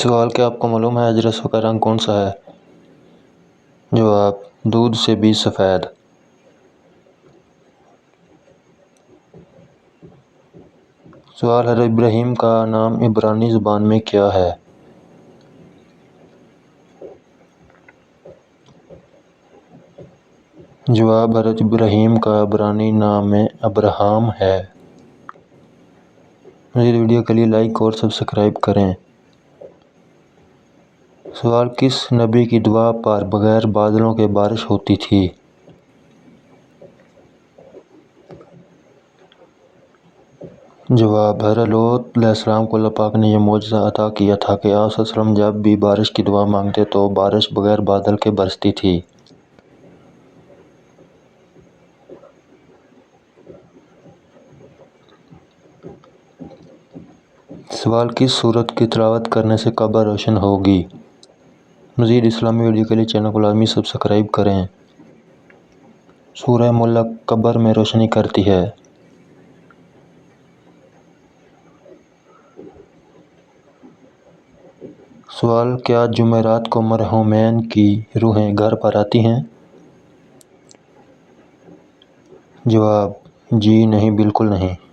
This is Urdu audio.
سوال: کیا آپ کو معلوم ہے اجرسوں کا رنگ کون سا ہے؟ جواب: دودھ سے بھی سفید۔ سوال: حضرت ابراہیم کا نام عبرانی زبان میں کیا ہے؟ جواب: حضرت ابراہیم کا عبرانی نام ابراہم ہے۔ مزید ویڈیو کے لیے لائک اور سبسکرائب کریں۔ سوال: کس نبی کی دعا پر بغیر بادلوں کے بارش ہوتی تھی؟ جواب: حضرت لوط علیہ السلام کو اللہ پاک نے یہ معجزہ عطا کیا تھا کہ آپ صلی اللہ علیہ وسلم جب بھی بارش کی دعا مانگتے تو بارش بغیر بادل کے برستی تھی۔ سوال: کس سورت کی تلاوت کرنے سے قبر روشن ہوگی؟ مزید اسلامی ویڈیو کے لیے چینل کو لازمی سبسکرائب کریں۔ سورہ ملک قبر میں روشنی کرتی ہے۔ سوال: کیا جمعرات کو مرحومین کی روحیں گھر پر آتی ہیں؟ جواب: جی نہیں، بالکل نہیں۔